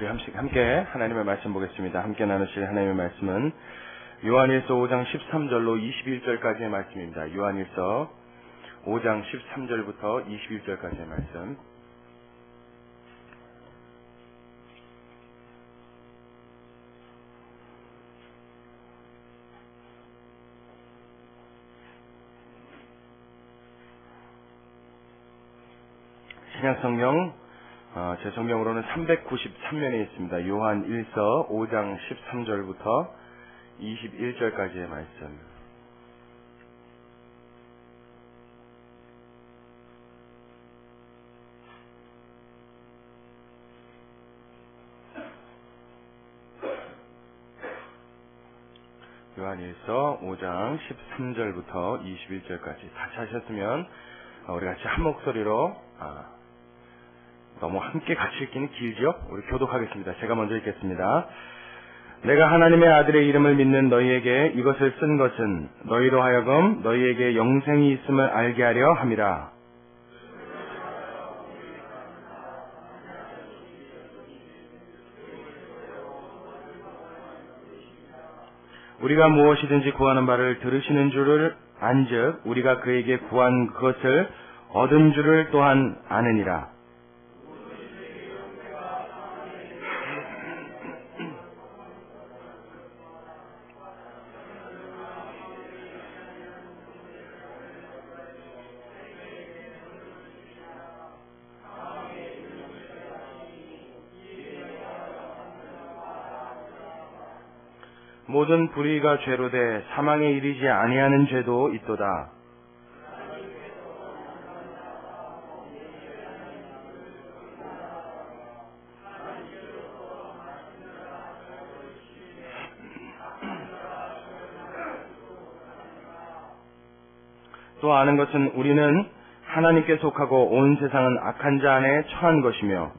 우리 함께 하나님의 말씀 보겠습니다. 함께 나누실 하나님의 말씀은 요한일서 5장 13절로 21절까지의 말씀입니다. 요한일서 5장 13절부터 21절까지의 말씀. 신약성경 제 성경으로는 393면에 있습니다. 요한일서 5장 13절부터 21절까지의 말씀. 요한일서 5장 13절부터 21절까지 다 찾으셨으면 우리 같이 한 목소리로 너무 함께 같이 읽기는 길죠? 우리 교독하겠습니다. 제가 먼저 읽겠습니다. 내가 하나님의 아들의 이름을 믿는 너희에게 이것을 쓴 것은 너희로 하여금 너희에게 영생이 있음을 알게 하려 함이라. 우리가 무엇이든지 구하는 바를 들으시는 줄을 안즉 우리가 그에게 구한 그것을 얻은 줄을 또한 아느니라. 모든 불의가 죄로 돼 사망에 이르지 아니하는 죄도 있도다. 또 아는 것은 우리는 하나님께 속하고 온 세상은 악한 자 안에 처한 것이며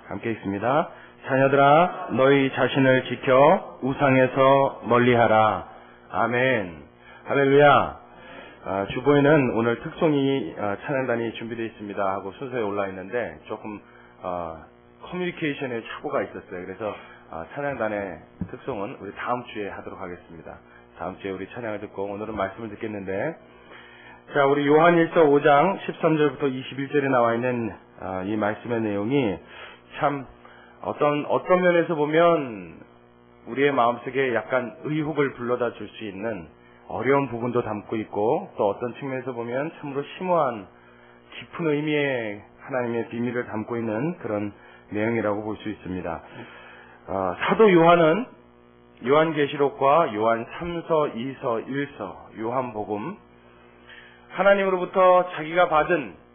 함께 읽습니다. 자녀들아 너희 자신을 지켜 우상에서 멀리하라. 아멘. 할렐루야. 주보에는 오늘 특송이 찬양단이 준비되어 있습니다 하고 순서에 올라 있는데 조금 커뮤니케이션에 착오가 있었어요. 그래서 찬양단의 특송은 우리 다음 주에 하도록 하겠습니다. 다음 주에 우리 찬양을 듣고 오늘은 말씀을 듣겠는데, 자, 우리 요한일서 5장 13절부터 21절에 나와 있는 이 말씀의 내용이 참 어떤 면에서 보면 우리의 마음속에 약간 의혹을 불러다 줄 수 있는 어려운 부분도 담고 있고, 또 어떤 측면에서 보면 참으로 심오한 깊은 의미의 하나님의 비밀을 담고 있는 그런 내용이라고 볼 수 있습니다. 사도 요한은 요한계시록과 요한 3서, 2서, 1서, 요한복음, 하나님으로부터 자기가 받은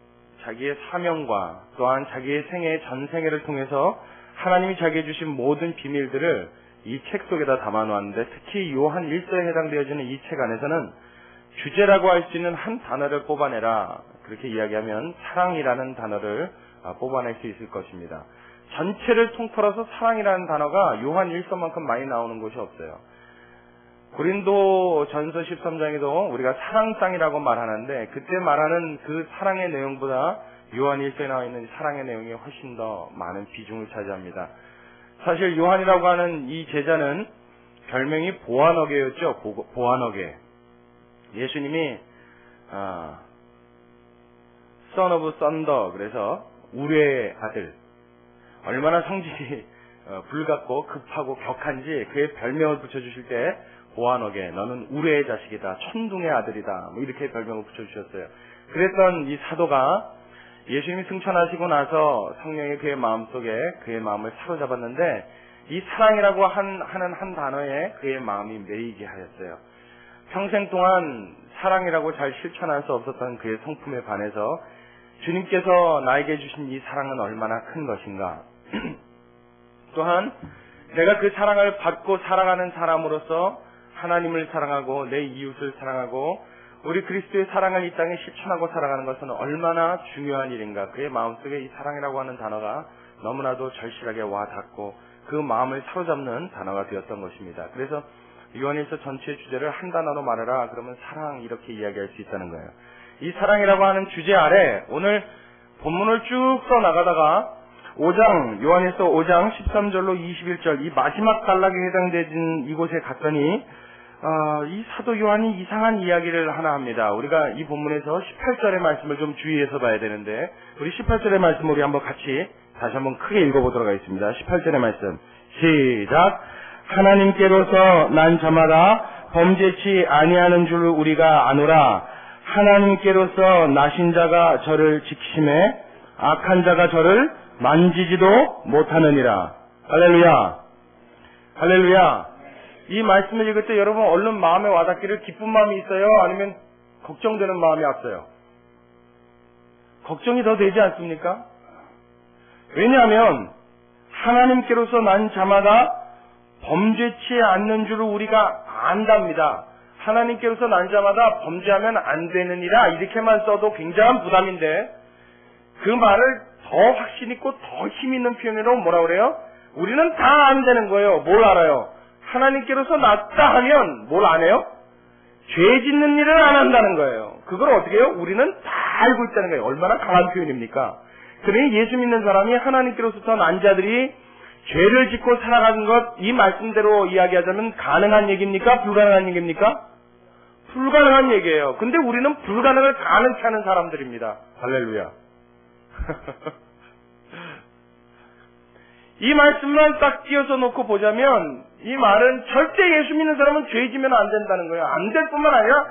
자기의 사명과 또한 자기의 생애 전생애를 통해서 하나님이 자기에게 주신 모든 비밀들을 이 책 속에다 담아놓았는데, 특히 요한 1서에 해당되어지는 이 책 안에서는 주제라고 할 수 있는 한 단어를 뽑아내라, 그렇게 이야기하면 사랑이라는 단어를 뽑아낼 수 있을 것입니다. 전체를 통틀어서 사랑이라는 단어가 요한 1서만큼 많이 나오는 곳이 없어요. 고린도 전서 13장에도 우리가 사랑장이라고 말하는데, 그때 말하는 그 사랑의 내용보다 요한 1서에 나와 있는 사랑의 내용이 훨씬 더 많은 비중을 차지합니다. 사실 요한이라고 하는 이 제자는 별명이 보아너게였죠. 보아너게. 예수님이 Son of Thunder, 그래서 우레의 아들, 얼마나 성질이 불같고 급하고 격한지 그의 별명을 붙여주실 때 보아너게, 너는 우레의 자식이다, 천둥의 아들이다, 뭐 이렇게 별명을 붙여주셨어요. 그랬던 이 사도가 예수님이 승천하시고 나서 성령이 그의 마음속에 그의 마음을 사로잡았는데, 이 사랑이라고 하는 한 단어에 그의 마음이 매이게 하였어요. 평생 동안 사랑이라고 잘 실천할 수 없었던 그의 성품에 반해서 주님께서 나에게 주신 이 사랑은 얼마나 큰 것인가. 또한 내가 그 사랑을 받고 살아가는 사람으로서 하나님을 사랑하고 내 이웃을 사랑하고 우리 그리스도의 사랑을 이 땅에 실천하고 살아가는 것은 얼마나 중요한 일인가. 그의 마음속에 이 사랑이라고 하는 단어가 너무나도 절실하게 와 닿고 그 마음을 사로잡는 단어가 되었던 것입니다. 그래서 요한일서 전체의 주제를 한 단어로 말해라. 그러면 사랑 이렇게 이야기할 수 있다는 거예요. 이 사랑이라고 하는 주제 아래 오늘 본문을 쭉 써나가다가 5장, 요한일서 5장 13절로 21절 이 마지막 단락에 해당되는 이곳에 갔더니 이 사도 요한이 이상한 이야기를 하나 합니다. 우리가 이 본문에서 18절의 말씀을 좀 주의해서 봐야 되는데 우리 18절의 말씀 우리 한번 같이 다시 한번 크게 읽어보도록 하겠습니다. 18절의 말씀 시작. 하나님께로서 난 저마다 범죄치 아니하는 줄 우리가 아노라. 하나님께로서 나신 자가 저를 지키심에 악한 자가 저를 만지지도 못하느니라. 할렐루야. 할렐루야. 이 말씀을 읽을 때 여러분 얼른 마음에 와닿기를 기쁜 마음이 있어요? 아니면 걱정되는 마음이 앞서요? 걱정이 더 되지 않습니까? 왜냐하면 하나님께로서 난 자마다 범죄치 않는 줄을 우리가 안답니다. 하나님께로서 난 자마다 범죄하면 안 되느니라 이렇게만 써도 굉장한 부담인데 그 말을 더 확신 있고 더 힘 있는 표현으로 뭐라 그래요? 우리는 다 안 되는 거예요. 뭘 알아요? 하나님께로서 낫다 하면 뭘 안 해요? 죄 짓는 일을 안 한다는 거예요. 그걸 어떻게 해요? 우리는 다 알고 있다는 거예요. 얼마나 강한 표현입니까? 그러니 예수 믿는 사람이 하나님께로서 난 자들이 죄를 짓고 살아가는 것, 이 말씀대로 이야기하자면 가능한 얘기입니까? 불가능한 얘기입니까? 불가능한 얘기예요. 근데 우리는 불가능을 가능케 하는 사람들입니다. 할렐루야. 이 말씀만 딱 띄어서 놓고 보자면 이 말은 절대 예수 믿는 사람은 죄 지면 안 된다는 거예요. 안 될 뿐만 아니라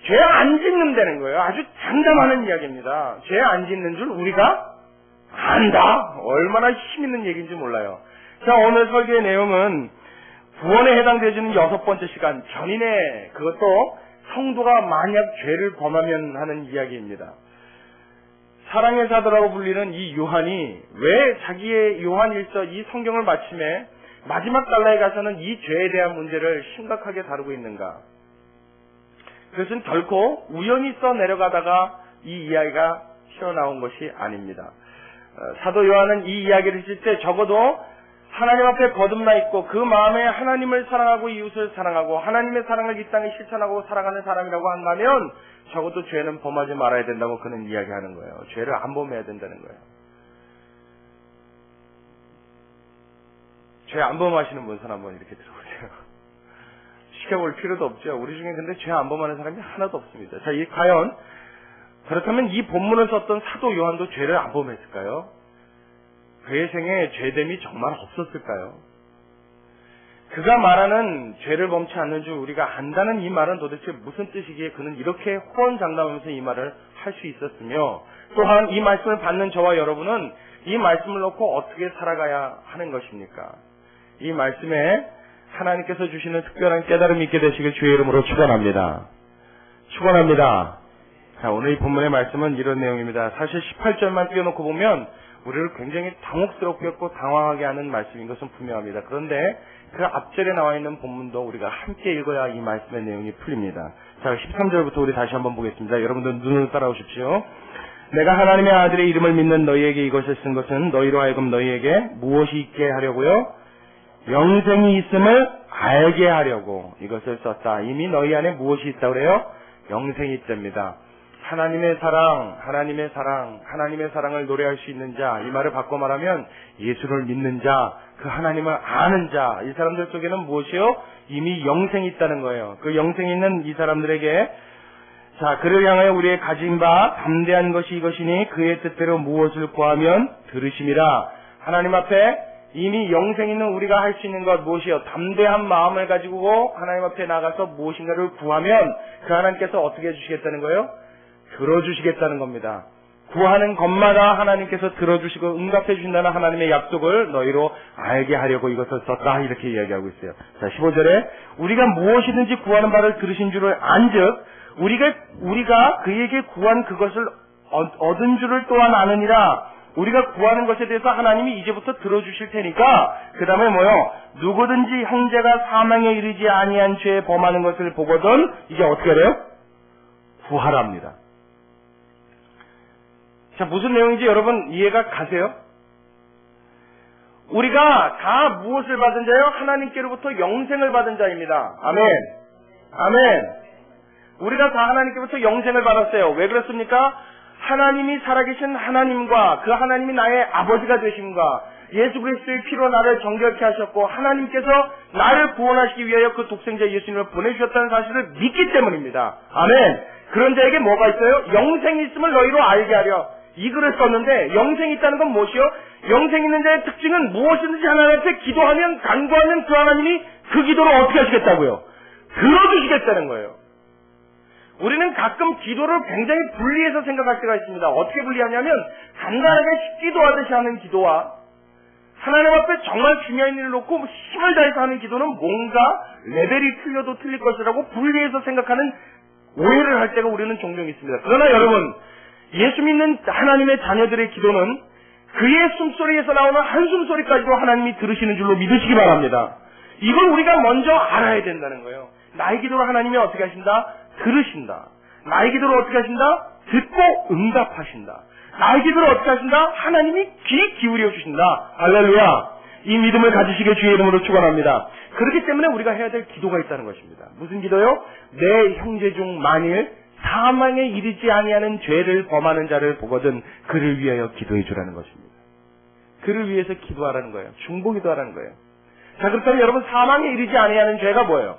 죄 안 짓는다는 거예요. 아주 장담하는 이야기입니다. 죄 안 짓는 줄 우리가 안다. 얼마나 힘 있는 얘기인지 몰라요. 자, 오늘 설교의 내용은 구원에 해당되어지는 6번째 시간 견인의 그것도 성도가 만약 죄를 범하면 하는 이야기입니다. 사랑의 사도라고 불리는 이 요한이 왜 자기의 요한일서 이 성경을 마침에 마지막 단락에 가서는 이 죄에 대한 문제를 심각하게 다루고 있는가? 그것은 결코 우연히 써 내려가다가 이 이야기가 튀어나온 것이 아닙니다. 사도 요한은 이 이야기를 했을 때 적어도 하나님 앞에 거듭나 있고 그 마음에 하나님을 사랑하고 이웃을 사랑하고 하나님의 사랑을 이 땅에 실천하고 살아가는 사람이라고 한다면 적어도 죄는 범하지 말아야 된다고 그는 이야기하는 거예요. 죄를 안 범해야 된다는 거예요. 죄 안 범하시는 분 손 한번 이렇게 들어보세요. 시켜볼 필요도 없죠. 우리 중에 근데 죄 안 범하는 사람이 하나도 없습니다. 자, 과연 그렇다면 이 본문을 썼던 사도 요한도 죄를 안 범했을까요? 그의 생에 죄됨이 정말 없었을까요? 그가 말하는 죄를 범치 않는 줄 우리가 안다는 이 말은 도대체 무슨 뜻이기에 그는 이렇게 호언장담하면서 이 말을 할 수 있었으며 또한 이 말씀을 받는 저와 여러분은 이 말씀을 놓고 어떻게 살아가야 하는 것입니까? 이 말씀에 하나님께서 주시는 특별한 깨달음이 있게 되시길 주의 이름으로 축원합니다. 축원합니다. 자, 오늘 이 본문의 말씀은 이런 내용입니다. 사실 18절만 띄워놓고 보면 우리를 굉장히 당혹스럽게 했고 당황하게 하는 말씀인 것은 분명합니다. 그런데 그 앞절에 나와 있는 본문도 우리가 함께 읽어야 이 말씀의 내용이 풀립니다. 자, 13절부터 우리 다시 한번 보겠습니다. 여러분들 눈으로 따라오십시오. 내가 하나님의 아들의 이름을 믿는 너희에게 이것을 쓴 것은 너희로 하여금 너희에게 무엇이 있게 하려고요? 영생이 있음을 알게 하려고 이것을 썼다. 이미 너희 안에 무엇이 있다고 그래요? 영생이 있답니다. 하나님의 사랑, 하나님의 사랑, 하나님의 사랑을 노래할 수 있는 자, 이 말을 바꿔 말하면 예수를 믿는 자, 그 하나님을 아는 자, 이 사람들 속에는 무엇이요? 이미 영생이 있다는 거예요. 그 영생이 있는 이 사람들에게 자, 그를 향하여 우리의 가진 바 담대한 것이 이것이니 그의 뜻대로 무엇을 구하면 들으심이라. 하나님 앞에 이미 영생 있는 우리가 할 수 있는 것 무엇이요? 담대한 마음을 가지고 하나님 앞에 나가서 무엇인가를 구하면 그 하나님께서 어떻게 해주시겠다는 거예요? 들어주시겠다는 겁니다. 구하는 것마다 하나님께서 들어주시고 응답해 주신다는 하나님의 약속을 너희로 알게 하려고 이것을 썼다 이렇게 이야기하고 있어요. 자, 15절에 우리가 무엇이든지 구하는 바를 들으신 줄을 안즉 우리가 그에게 구한 그것을 얻은 줄을 또한 아느니라. 우리가 구하는 것에 대해서 하나님이 이제부터 들어주실 테니까 그 다음에 뭐요? 누구든지 형제가 사망에 이르지 아니한 죄에 범하는 것을 보거든 이제 어떻게 해요? 구하랍니다. 자, 무슨 내용인지 여러분 이해가 가세요? 우리가 다 무엇을 받은 자요? 하나님께로부터 영생을 받은 자입니다. 아멘. 아멘. 우리가 다 하나님께로부터 영생을 받았어요. 왜 그렇습니까? 하나님이 살아계신 하나님과 그 하나님이 나의 아버지가 되심과 예수 그리스도의 피로 나를 정결케 하셨고 하나님께서 나를 구원하시기 위하여 그 독생자 예수님을 보내주셨다는 사실을 믿기 때문입니다. 아멘. 그런 자에게 뭐가 있어요? 영생이 있음을 너희로 알게 하려. 이 글을 썼는데 영생이 있다는 건 무엇이요? 영생 있는 자의 특징은 무엇이든지 하나님 앞에 기도하면 간구하면 그 하나님이 그 기도를 어떻게 하시겠다고요? 들어주시겠다는 거예요. 우리는 가끔 기도를 굉장히 분리해서 생각할 때가 있습니다. 어떻게 분리하냐면 간단하게 기도하듯이 하는 기도와 하나님 앞에 정말 중요한 일을 놓고 힘을 다해서 하는 기도는 뭔가 레벨이 틀려도 틀릴 것이라고 분리해서 생각하는 오해를 할 때가 우리는 종종 있습니다. 그러나 여러분, 예수 믿는 하나님의 자녀들의 기도는 그의 숨소리에서 나오는 한숨소리까지도 하나님이 들으시는 줄로 믿으시기 바랍니다. 이걸 우리가 먼저 알아야 된다는 거예요. 나의 기도를 하나님이 어떻게 하신다? 들으신다. 나의 기도를 어떻게 하신다? 듣고 응답하신다. 나의 기도를 어떻게 하신다? 하나님이 귀 기울여 주신다. 할렐루야. 이 믿음을 가지시길 주의 이름으로 축원합니다. 그렇기 때문에 우리가 해야 될 기도가 있다는 것입니다. 무슨 기도요? 내 형제 중 만일 사망에 이르지 아니하는 죄를 범하는 자를 보거든 그를 위하여 기도해 주라는 것입니다. 그를 위해서 기도하라는 거예요. 중보기도하라는 거예요. 자, 그렇다면 여러분, 사망에 이르지 아니하는 죄가 뭐예요?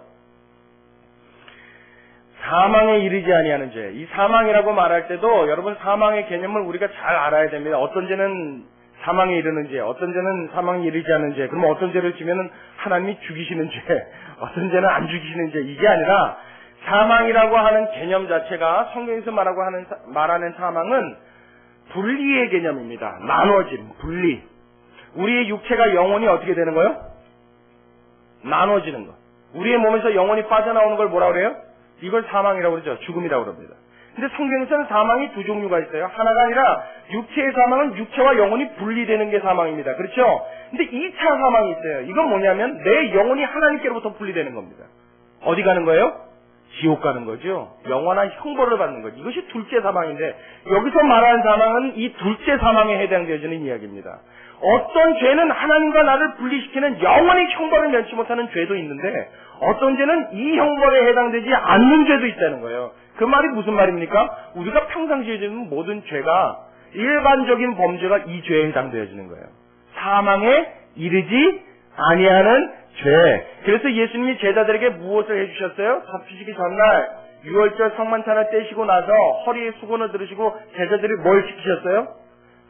사망에 이르지 아니하는 죄. 이 사망이라고 말할 때도 여러분, 사망의 개념을 우리가 잘 알아야 됩니다. 어떤 죄는 사망에 이르는 죄, 어떤 죄는 사망에 이르지 않는 죄. 그러면 어떤 죄를 지면은 하나님이 죽이시는 죄, 어떤 죄는 안 죽이시는 죄. 이게 아니라 사망이라고 하는 개념 자체가 성경에서 말하는 사망은 분리의 개념입니다. 나눠짐, 분리. 우리의 육체가 영혼이 어떻게 되는 거예요? 나눠지는 거. 우리의 몸에서 영혼이 빠져나오는 걸 뭐라 그래요? 이걸 사망이라고 그러죠. 죽음이라고 그럽니다. 근데 성경에서는 사망이 두 종류가 있어요. 하나가 아니라 육체의 사망은 육체와 영혼이 분리되는 게 사망입니다. 그렇죠? 근데 2차 사망이 있어요. 이건 뭐냐면 내 영혼이 하나님께로부터 분리되는 겁니다. 어디 가는 거예요? 지옥 가는 거죠. 영원한 형벌을 받는 거죠. 이것이 둘째 사망인데 여기서 말하는 사망은 이 둘째 사망에 해당되어지는 이야기입니다. 어떤 죄는 하나님과 나를 분리시키는 영원히 형벌을 면치 못하는 죄도 있는데 어떤 죄는 이 형벌에 해당되지 않는 죄도 있다는 거예요. 그 말이 무슨 말입니까? 우리가 평상시에 지는 모든 죄가 일반적인 범죄가 이 죄에 해당되어지는 거예요. 사망에 이르지 아니하는 죄. 그래서 예수님이 제자들에게 무엇을 해주셨어요? 잡수시기 전날 6월절 성만찬을 떼시고 나서 허리에 수건을 들으시고 제자들이 뭘 시키셨어요?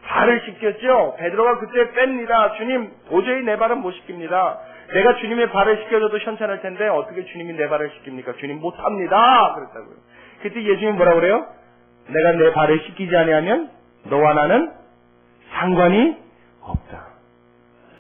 발을 씻겼죠. 베드로가 그때 뺍니다. 주님, 도저히 내 발은 못 씻깁니다. 내가 주님의 발을 씻겨줘도 현찮을 텐데 어떻게 주님이 내 발을 씻깁니까? 주님 못합니다. 그랬다고요. 그때 예수님이 뭐라 그래요? 내가 내 발을 씻기지 아니하면 너와 나는 상관이 없다.